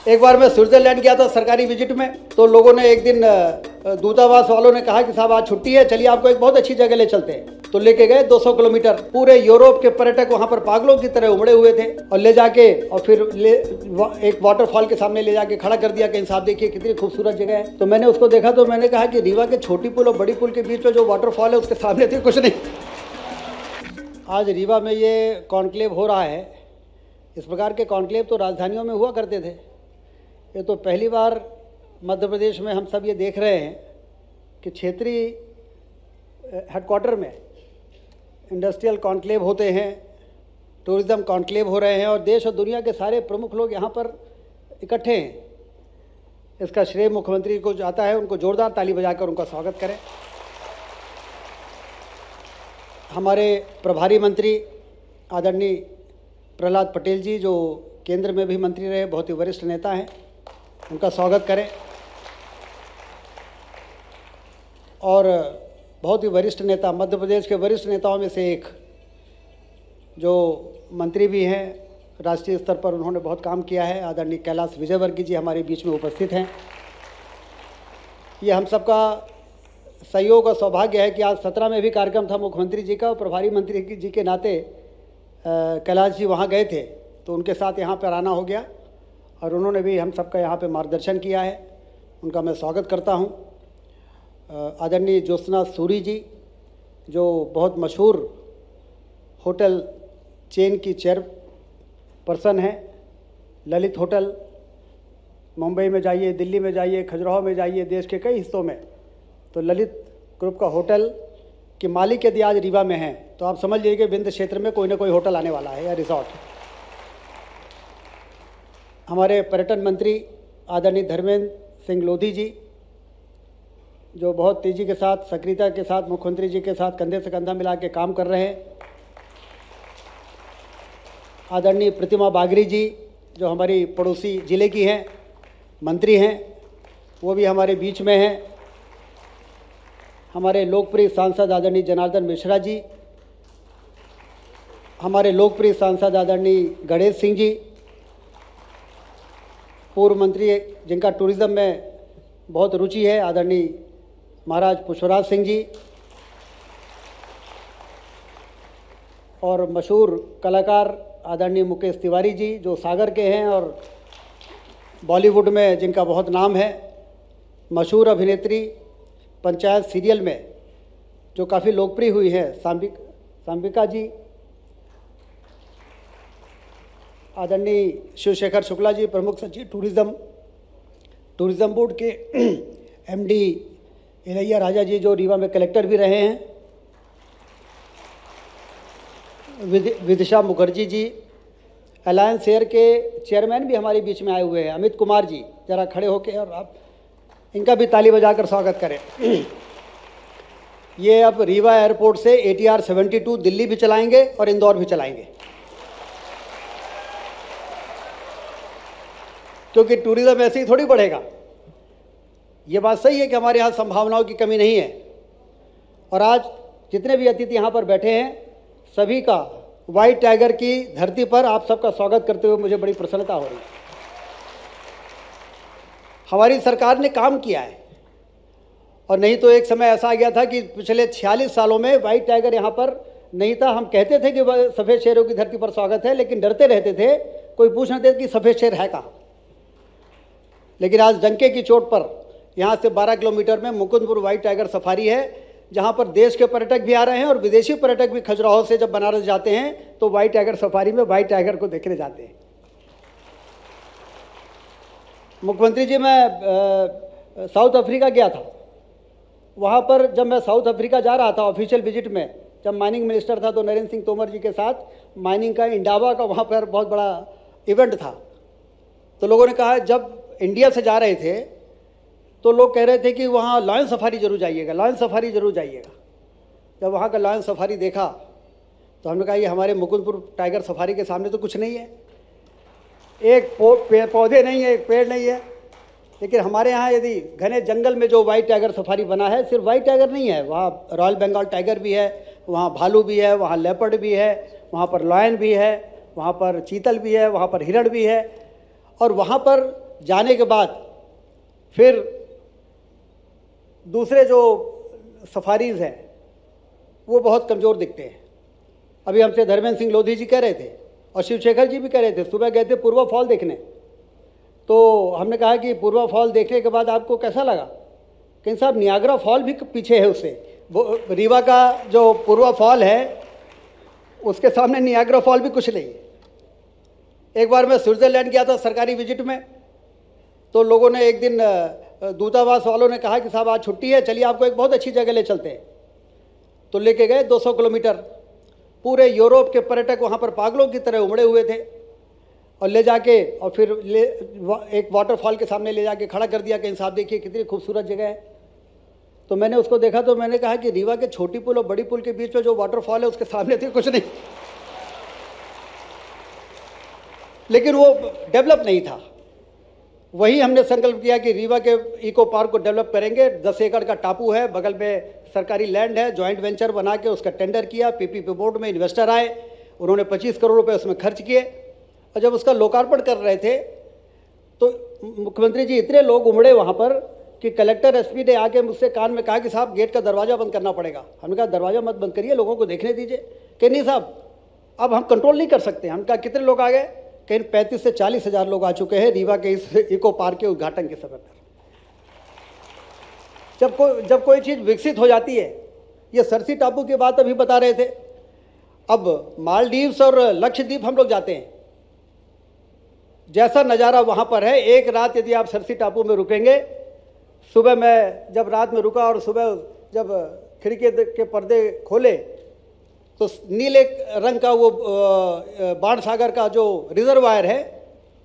एक बार मैं स्विट्जरलैंड गया था सरकारी विजिट में, तो लोगों ने एक दिन दूतावास वालों ने कहा कि साहब आज छुट्टी है, चलिए आपको एक बहुत अच्छी जगह ले चलते हैं। तो लेके गए 200 किलोमीटर। पूरे यूरोप के पर्यटक वहाँ पर पागलों की तरह उमड़े हुए थे और ले जाके और फिर एक वाटरफॉल के सामने ले जाके खड़ा कर दिया कि साहब देखिए कितनी खूबसूरत जगह है। तो मैंने उसको देखा तो मैंने कहा कि रीवा के छोटी पुल और बड़ी पुल के बीच में जो वाटरफॉल है उसके सामने थी कुछ नहीं। आज रीवा में ये कॉन्क्लेव हो रहा है। इस प्रकार के कॉन्क्लेव तो राजधानियों में हुआ करते थे, ये तो पहली बार मध्य प्रदेश में हम सब ये देख रहे हैं कि क्षेत्रीय हेडक्वार्टर में इंडस्ट्रियल कॉन्क्लेव होते हैं, टूरिज़्म कॉन्क्लेव हो रहे हैं और देश और दुनिया के सारे प्रमुख लोग यहाँ पर इकट्ठे हैं। इसका श्रेय मुख्यमंत्री को जाता है, उनको जोरदार ताली बजाकर उनका स्वागत करें। हमारे प्रभारी मंत्री आदरणीय प्रहलाद पटेल जी, जो केंद्र में भी मंत्री रहे, बहुत ही वरिष्ठ नेता हैं, उनका स्वागत करें। और बहुत ही वरिष्ठ नेता, मध्य प्रदेश के वरिष्ठ नेताओं में से एक, जो मंत्री भी हैं, राष्ट्रीय स्तर पर उन्होंने बहुत काम किया है, आदरणीय कैलाश विजयवर्गीय जी हमारे बीच में उपस्थित हैं। ये हम सबका सहयोग और सौभाग्य है कि आज 17 में भी कार्यक्रम था मुख्यमंत्री जी का, और प्रभारी मंत्री जी के नाते कैलाश जी वहाँ गए थे तो उनके साथ यहाँ पर आना हो गया और उन्होंने भी हम सबका यहाँ पे मार्गदर्शन किया है, उनका मैं स्वागत करता हूँ। आदरणीय ज्योत्सना सूरी जी, जो बहुत मशहूर होटल चेन की चेयरपर्सन हैं, ललित होटल, मुंबई में जाइए, दिल्ली में जाइए, खजुराहो में जाइए, देश के कई हिस्सों में तो ललित ग्रुप का होटल के मालिक यदि आज रीवा में हैं तो आप समझ लीजिए कि विंध्य क्षेत्र में कोई ना कोई होटल आने वाला है या रिसॉर्ट। हमारे पर्यटन मंत्री आदरणीय धर्मेंद्र सिंह लोधी जी, जो बहुत तेज़ी के साथ, सक्रियता के साथ मुख्यमंत्री जी के साथ कंधे से कंधा मिला के काम कर रहे हैं। आदरणीय प्रतिमा बागरी जी, जो हमारी पड़ोसी ज़िले की हैं, मंत्री हैं, वो भी हमारे बीच में हैं। हमारे लोकप्रिय सांसद आदरणीय जनार्दन मिश्रा जी, हमारे लोकप्रिय सांसद आदरणीय गणेश सिंह जी, पूर्व मंत्री जिनका टूरिज़्म में बहुत रुचि है, आदरणीय महाराज पुष्पराज सिंह जी, और मशहूर कलाकार आदरणीय मुकेश तिवारी जी, जो सागर के हैं और बॉलीवुड में जिनका बहुत नाम है। मशहूर अभिनेत्री, पंचायत सीरियल में जो काफ़ी लोकप्रिय हुई है, सांबिका जी, आदरणीय शिवशेखर शुक्ला जी, प्रमुख सचिव टूरिज़्म बोर्ड के एमडी इलैया राजा जी, जो रीवा में कलेक्टर भी रहे हैं। विदिशा मुखर्जी जी, अलायंस एयर के चेयरमैन भी हमारे बीच में आए हुए हैं। अमित कुमार जी, ज़रा खड़े होकर और आप इनका भी ताली बजाकर स्वागत करें। ये अब रीवा एयरपोर्ट से ATR 72 दिल्ली भी चलाएंगे और इंदौर भी चलाएंगे, क्योंकि टूरिज़्म ऐसे ही थोड़ी बढ़ेगा। ये बात सही है कि हमारे यहाँ संभावनाओं की कमी नहीं है, और आज जितने भी अतिथि यहाँ पर बैठे हैं, सभी का व्हाइट टाइगर की धरती पर आप सबका स्वागत करते हुए मुझे बड़ी प्रसन्नता हो रही है। हमारी सरकार ने काम किया है, और नहीं तो एक समय ऐसा आ गया था कि पिछले 46 सालों में व्हाइट टाइगर यहाँ पर नहीं था। हम कहते थे कि सफ़ेद शेरों की धरती पर स्वागत है, लेकिन डरते रहते थे, कोई पूछना थे कि सफ़ेद शेर है कहाँ। लेकिन आज डंके की चोट पर यहाँ से 12 किलोमीटर में मुकुंदपुर व्हाइट टाइगर सफारी है, जहाँ पर देश के पर्यटक भी आ रहे हैं और विदेशी पर्यटक भी खजुराहो से जब बनारस जाते हैं तो व्हाइट टाइगर सफारी में व्हाइट टाइगर को देखने जाते हैं। मुख्यमंत्री जी, मैं साउथ अफ्रीका गया था। वहाँ पर जब मैं साउथ अफ्रीका जा रहा था ऑफिशियल विजिट में, जब माइनिंग मिनिस्टर था तो नरेंद्र सिंह तोमर जी के साथ माइनिंग का इंडावा का वहाँ पर बहुत बड़ा इवेंट था। तो लोगों ने कहा, जब इंडिया से जा रहे थे तो लोग कह रहे थे कि वहाँ लायन सफारी जरूर जाइएगा, लायन सफारी जरूर जाइएगा। जब वहाँ का लायन सफारी देखा तो हमने कहा ये हमारे मुकुंदपुर टाइगर सफारी के सामने तो कुछ नहीं है, एक पौधे नहीं है, एक पेड़ नहीं है। लेकिन हमारे यहाँ यदि घने जंगल में जो व्हाइट टाइगर सफारी बना है, सिर्फ व्हाइट टाइगर नहीं है, वहाँ रॉयल बंगाल टाइगर भी है, वहाँ भालू भी है, वहाँ लेपर्ड भी है, वहाँ पर लायन भी है, वहाँ पर चीतल भी है, वहाँ पर हिरण भी है। और वहाँ पर जाने के बाद फिर दूसरे जो सफारीज हैं वो बहुत कमज़ोर दिखते हैं। अभी हमसे धर्मेंद्र सिंह लोधी जी कह रहे थे और शिवशेखर जी भी कह रहे थे, सुबह गए थे पूर्वा फॉल देखने, तो हमने कहा कि पूर्वा फॉल देखने के बाद आपको कैसा लगा? कहीं साहब नियाग्रा फॉल भी पीछे है उससे, वो रीवा का जो पूर्वा फॉल है उसके सामने नियाग्रा फॉल भी कुछ नहीं। एक बार मैं स्विट्ज़रलैंड गया था सरकारी विजिट में, तो लोगों ने एक दिन दूतावास वालों ने कहा कि साहब आज छुट्टी है, चलिए आपको एक बहुत अच्छी जगह ले चलते हैं। तो लेके गए 200 किलोमीटर। पूरे यूरोप के पर्यटक वहाँ पर पागलों की तरह उमड़े हुए थे और ले जाके और फिर एक वाटरफॉल के सामने ले जाके खड़ा कर दिया कि साहब देखिए कितनी खूबसूरत जगह है। तो मैंने उसको देखा तो मैंने कहा कि रीवा के छोटी पुल और बड़ी पुल के बीच में जो वाटरफॉल है उसके सामने थी कुछ नहीं, लेकिन वो डेवलप नहीं था। वही हमने संकल्प किया कि रीवा के इको पार्क को डेवलप करेंगे। 10 एकड़ का टापू है, बगल में सरकारी लैंड है, जॉइंट वेंचर बना के उसका टेंडर किया, पीपीपी बोर्ड में इन्वेस्टर आए, उन्होंने 25 करोड़ रुपए उसमें खर्च किए। और जब उसका लोकार्पण कर रहे थे तो मुख्यमंत्री जी इतने लोग उमड़े वहाँ पर कि कलेक्टर एसपी ने आके मुझसे कान में कहा कि साहब गेट का दरवाज़ा बंद करना पड़ेगा। हमने कहा दरवाज़ा मत बंद करिए, लोगों को देखने दीजिए। कि नहीं साहब अब हम कंट्रोल नहीं कर सकते। हमने कहा कितने लोग आ गए? कहीं 35 से 40 हज़ार लोग आ चुके हैं रीवा के इस इको पार्क के उद्घाटन के समय पर। जब कोई चीज़ विकसित हो जाती है, ये सरसी टापू की बात अभी बता रहे थे, अब मालदीव्स और लक्षद्वीप हम लोग जाते हैं, जैसा नज़ारा वहाँ पर है। एक रात यदि आप सरसी टापू में रुकेंगे, सुबह मैं जब रात में रुका और सुबह जब खिड़की के पर्दे खोले तो नीले रंग का वो बाण सागर का जो रिजर्वायर है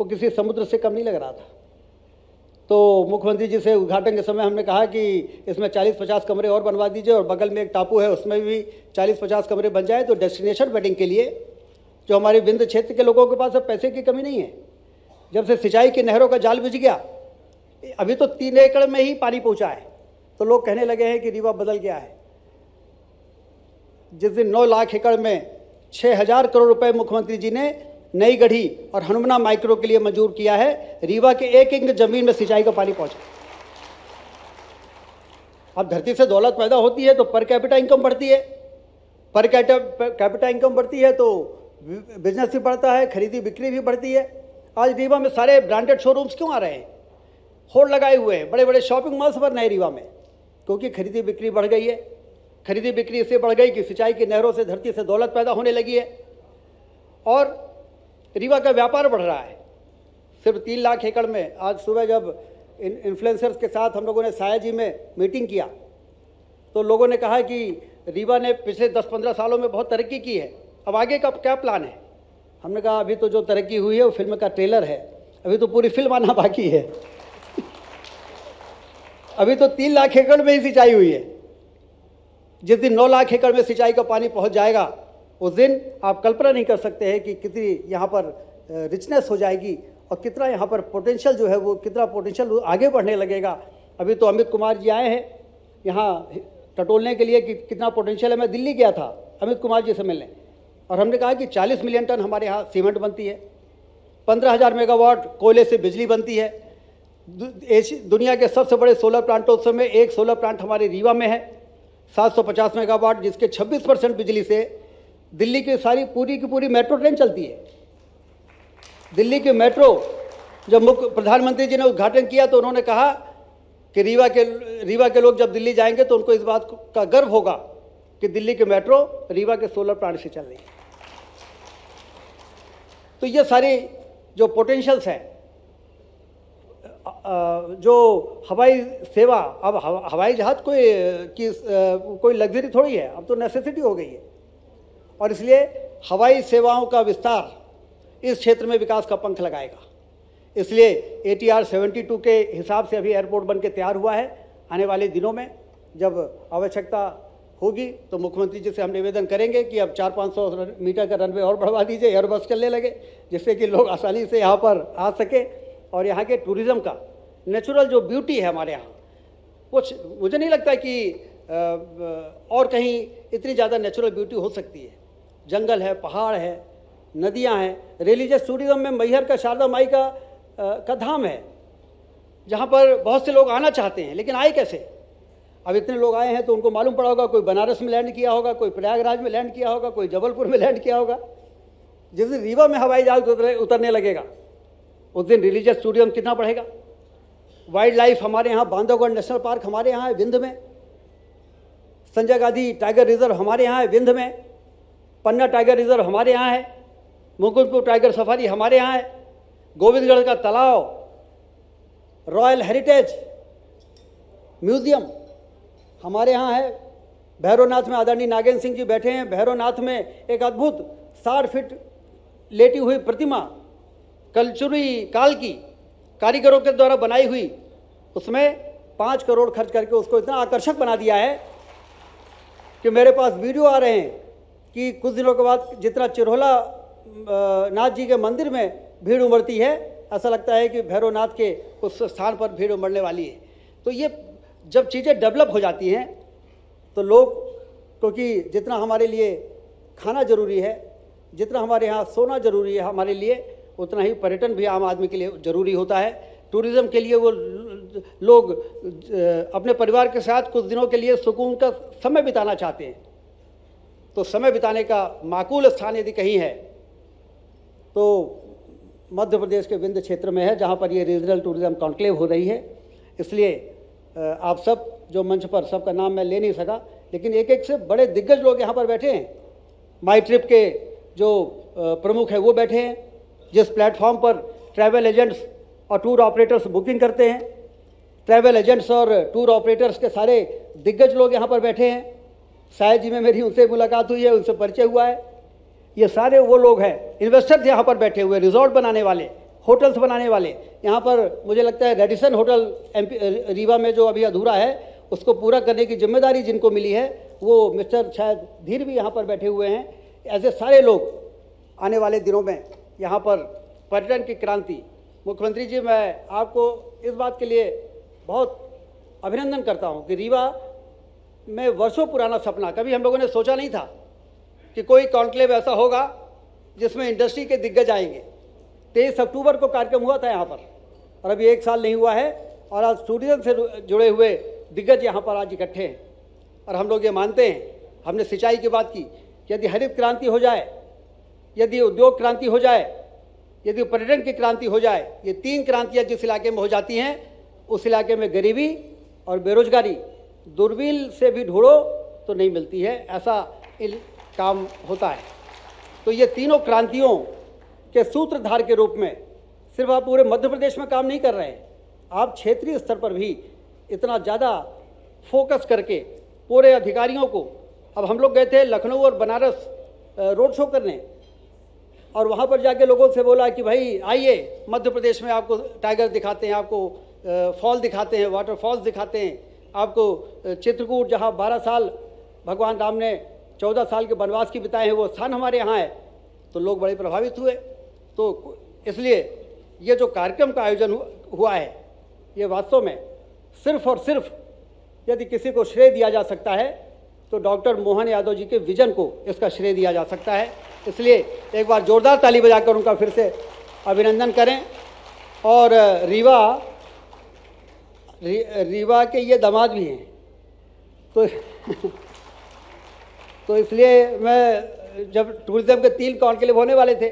वो किसी समुद्र से कम नहीं लग रहा था। तो मुख्यमंत्री जी से उद्घाटन के समय हमने कहा कि इसमें 40-50 कमरे और बनवा दीजिए और बगल में एक टापू है उसमें भी 40-50 कमरे बन जाए, तो डेस्टिनेशन वेडिंग के लिए जो हमारे विंध्य क्षेत्र के लोगों के पास अब पैसे की कमी नहीं है। जब से सिंचाई की नहरों का जाल बिछ गया, अभी तो 3 एकड़ में ही पानी पहुंचा है, तो लोग कहने लगे हैं कि रीवा बदल गया है। जिस दिन 9 लाख एकड़ में 6,000 करोड़ रुपए मुख्यमंत्री जी ने नई गढ़ी और हनुमना माइक्रो के लिए मंजूर किया है, रीवा के एक इंच जमीन में सिंचाई का पानी पहुंचा। अब धरती से दौलत पैदा होती है तो पर कैपिटा इनकम बढ़ती है, पर कैपिटा इनकम बढ़ती है तो बिजनेस भी बढ़ता है, खरीदी बिक्री भी बढ़ती है। आज रीवा में सारे ब्रांडेड शोरूम्स क्यों आ रहे हैं? होड़ लगाए हुए हैं, बड़े बड़े शॉपिंग मॉल्स बन रहे हैं रीवा में, क्योंकि खरीदी बिक्री बढ़ गई है। खरीदी बिक्री इससे बढ़ गई कि सिंचाई की नहरों से धरती से दौलत पैदा होने लगी है और रीवा का व्यापार बढ़ रहा है। सिर्फ 3 लाख एकड़ में आज सुबह जब इन्फ्लुएंसर्स के साथ हम लोगों ने सायाजी में मीटिंग किया तो लोगों ने कहा कि रीवा ने पिछले 10-15 सालों में बहुत तरक्की की है, अब आगे का क्या प्लान है? हमने कहा अभी तो जो तरक्की हुई है वो फिल्म का ट्रेलर है, अभी तो पूरी फिल्म आना बाकी है। अभी तो 3 लाख एकड़ में ही सिंचाई हुई है। जिस दिन 9 लाख एकड़ में सिंचाई का पानी पहुंच जाएगा उस दिन आप कल्पना नहीं कर सकते हैं कि कितनी यहाँ पर रिचनेस हो जाएगी और कितना यहाँ पर पोटेंशियल जो है वो कितना पोटेंशियल आगे बढ़ने लगेगा। अभी तो अमित कुमार जी आए हैं यहाँ टटोलने के लिए कि कितना पोटेंशियल है। मैं दिल्ली गया था अमित कुमार जी से मिलने और हमने कहा कि 40 मिलियन टन हमारे यहाँ सीमेंट बनती है, 15,000 मेगावाट कोयले से बिजली बनती है। दुनिया के सबसे बड़े सोलर प्लांटों में एक सोलर प्लांट हमारे रीवा में है 750 मेगावाट, जिसके 26% बिजली से दिल्ली की सारी पूरी की पूरी मेट्रो ट्रेन चलती है। दिल्ली की मेट्रो जब मुख्य प्रधानमंत्री जी ने उद्घाटन किया तो उन्होंने कहा कि रीवा के लोग जब दिल्ली जाएंगे तो उनको इस बात का गर्व होगा कि दिल्ली की मेट्रो रीवा के सोलर प्लांट से चल रही है। तो ये सारी जो पोटेंशियल्स हैं, जो हवाई सेवा, अब हवाई जहाज कोई लग्जरी थोड़ी है, अब तो नेसेसिटी हो गई है और इसलिए हवाई सेवाओं का विस्तार इस क्षेत्र में विकास का पंख लगाएगा। इसलिए ATR 72 के हिसाब से अभी एयरपोर्ट बन के तैयार हुआ है। आने वाले दिनों में जब आवश्यकता होगी तो मुख्यमंत्री जी से हम निवेदन करेंगे कि अब 400-500 मीटर का रनवे और बढ़वा दीजिए, एयरबस चलने लगे, जिससे कि लोग आसानी से यहाँ पर आ सके और यहाँ के टूरिज़्म का नेचुरल जो ब्यूटी है हमारे यहाँ, कुछ मुझे नहीं लगता कि और कहीं इतनी ज़्यादा नेचुरल ब्यूटी हो सकती है। जंगल है, पहाड़ है, नदियाँ हैं। रिलीजियस टूरिज़्म में मैहर का शारदा माई का धाम है, जहाँ पर बहुत से लोग आना चाहते हैं, लेकिन आए कैसे? अब इतने लोग आए हैं तो उनको मालूम पड़ा होगा, कोई बनारस में लैंड किया होगा, कोई प्रयागराज में लैंड किया होगा, कोई जबलपुर में लैंड किया होगा। जिस दिन रीवा में हवाई जहाज उतरने लगेगा उस दिन रिलीजियस टूरिज्म कितना बढ़ेगा। वाइल्ड लाइफ हमारे यहाँ, बांधवगढ़ नेशनल पार्क हमारे यहाँ है विंध्य में, संजय गांधी टाइगर रिजर्व हमारे यहाँ है विंध्य में, पन्ना टाइगर रिजर्व हमारे यहाँ है, मुकुंदपुर टाइगर सफारी हमारे यहाँ है, गोविंदगढ़ का तालाब, रॉयल हेरिटेज म्यूजियम हमारे यहाँ है। भैरवनाथ में आदरणीय नागेंद्र सिंह जी बैठे हैं। भैरवनाथ में एक अद्भुत 60 फीट लेटी हुई प्रतिमा कलचुरी काल की कारीगरों के द्वारा बनाई हुई, उसमें 5 करोड़ खर्च करके उसको इतना आकर्षक बना दिया है कि मेरे पास वीडियो आ रहे हैं कि कुछ दिनों के बाद जितना चिरहोला नाथ जी के मंदिर में भीड़ उमड़ती है, ऐसा लगता है कि भैरवनाथ के उस स्थान पर भीड़ उमड़ने वाली है। तो ये जब चीज़ें डेवलप हो जाती हैं तो लोग, क्योंकि जितना हमारे लिए खाना जरूरी है, जितना हमारे यहाँ सोना जरूरी है हमारे लिए, उतना ही पर्यटन भी आम आदमी के लिए ज़रूरी होता है। टूरिज़्म के लिए वो लोग अपने परिवार के साथ कुछ दिनों के लिए सुकून का समय बिताना चाहते हैं, तो समय बिताने का माकूल स्थान यदि कहीं है तो मध्य प्रदेश के विंध्य क्षेत्र में है, जहाँ पर ये रीजनल टूरिज़्म कॉन्क्लेव हो रही है। इसलिए आप सब जो मंच पर, सबका नाम मैं ले नहीं सका, लेकिन एक एक से बड़े दिग्गज लोग यहाँ पर बैठे हैं। माई ट्रिप के जो प्रमुख हैं वो बैठे हैं। जिस प्लेटफॉर्म पर ट्रैवल एजेंट्स और टूर ऑपरेटर्स बुकिंग करते हैं, ट्रैवल एजेंट्स और टूर ऑपरेटर्स के सारे दिग्गज लोग यहाँ पर बैठे हैं। शायद जी में मेरी उनसे मुलाकात हुई है, उनसे परिचय हुआ है। ये सारे वो लोग हैं, इन्वेस्टर्स यहाँ पर बैठे हुए, रिजॉर्ट बनाने वाले, होटल्स बनाने वाले। यहाँ पर मुझे लगता है रेडिसन होटल रीवा में जो अभी अधूरा है, उसको पूरा करने की जिम्मेदारी जिनको मिली है वो मिस्टर शायद धीर भी यहाँ पर बैठे हुए हैं। ऐसे सारे लोग आने वाले दिनों में यहाँ पर पर्यटन की क्रांति। मुख्यमंत्री जी, मैं आपको इस बात के लिए बहुत अभिनंदन करता हूँ कि रीवा में वर्षों पुराना सपना, कभी हम लोगों ने सोचा नहीं था कि कोई कॉन्क्लेव ऐसा होगा जिसमें इंडस्ट्री के दिग्गज आएंगे। 23 अक्टूबर को कार्यक्रम हुआ था यहाँ पर, और अभी 1 साल नहीं हुआ है, और आज टूरिज्म से जुड़े हुए दिग्गज यहाँ पर आज इकट्ठे हैं। और हम लोग ये मानते हैं, हमने सिंचाई की बात की, यदि हरित क्रांति हो जाए, यदि उद्योग क्रांति हो जाए, यदि पर्यटन की क्रांति हो जाए, ये 3 क्रांतियाँ जिस इलाके में हो जाती हैं, उस इलाके में गरीबी और बेरोजगारी दूरबीन से भी ढूंढो तो नहीं मिलती है, ऐसा काम होता है। तो ये तीनों क्रांतियों के सूत्रधार के रूप में सिर्फ आप पूरे मध्य प्रदेश में काम नहीं कर रहे हैं, आप क्षेत्रीय स्तर पर भी इतना ज़्यादा फोकस करके पूरे अधिकारियों को, अब हम लोग गए थे लखनऊ और बनारस रोड शो करने, और वहाँ पर जाके लोगों से बोला कि भाई आइए मध्य प्रदेश में आपको टाइगर दिखाते हैं, आपको फॉल दिखाते हैं, वाटरफॉल्स दिखाते हैं, आपको चित्रकूट जहाँ 12 साल भगवान राम ने 14 साल के वनवास की बिताए हैं वो स्थान हमारे यहाँ है। तो लोग बड़े प्रभावित हुए। तो इसलिए ये जो कार्यक्रम का आयोजन हुआ है, ये वास्तव में सिर्फ और सिर्फ यदि किसी को श्रेय दिया जा सकता है तो डॉक्टर मोहन यादव जी के विजन को इसका श्रेय दिया जा सकता है। इसलिए एक बार जोरदार ताली बजाकर उनका फिर से अभिनंदन करें। और रीवा के ये दामाद भी हैं, तो इसलिए मैं, जब टूरिज्म के 3 कॉन्क्लेव होने वाले थे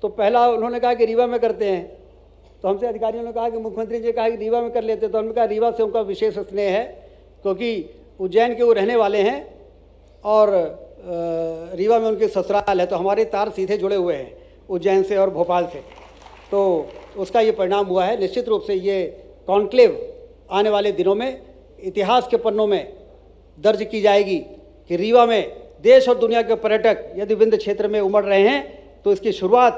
तो पहला उन्होंने कहा कि रीवा में करते हैं, तो हमसे अधिकारियों ने कहा कि मुख्यमंत्री जी कहा कि रीवा में कर लेते, तो हमने कहा रीवा से उनका विशेष स्नेह है, क्योंकि उज्जैन के वो रहने वाले हैं और रीवा में उनके ससुराल है, तो हमारे तार सीधे जुड़े हुए हैं उज्जैन से और भोपाल से। तो उसका ये परिणाम हुआ है। निश्चित रूप से ये कॉन्क्लेव आने वाले दिनों में इतिहास के पन्नों में दर्ज की जाएगी कि रीवा में देश और दुनिया के पर्यटक यदि विंध्य क्षेत्र में उमड़ रहे हैं, तो इसकी शुरुआत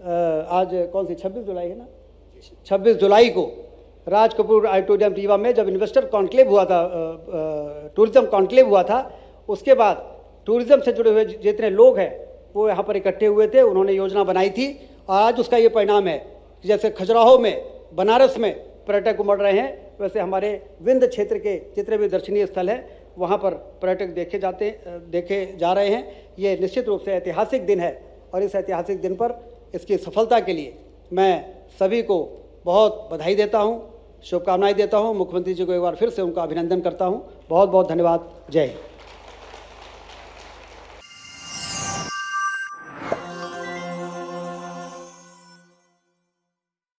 आज कौन सी 26 जुलाई है ना, 26 जुलाई को राज कपूर ऑडिटोरियम रीवा में जब इन्वेस्टर कॉन्क्लेव हुआ था, टूरिज्म कॉन्क्लेव हुआ था, उसके बाद टूरिज्म से जुड़े हुए जितने लोग हैं वो यहाँ पर इकट्ठे हुए थे, उन्होंने योजना बनाई थी, और आज उसका ये परिणाम है कि जैसे खजुराहो में, बनारस में पर्यटक उमड़ रहे हैं, वैसे हमारे विंध्य क्षेत्र के जितने भी दर्शनीय स्थल हैं वहाँ पर पर्यटक देखे जा रहे हैं। ये निश्चित रूप से ऐतिहासिक दिन है, और इस ऐतिहासिक दिन पर इसकी सफलता के लिए मैं सभी को बहुत बधाई देता हूँ, शुभकामनाएं देता हूँ। मुख्यमंत्री जी को एक बार फिर से उनका अभिनंदन करता हूँ। बहुत बहुत धन्यवाद। जय हिंद।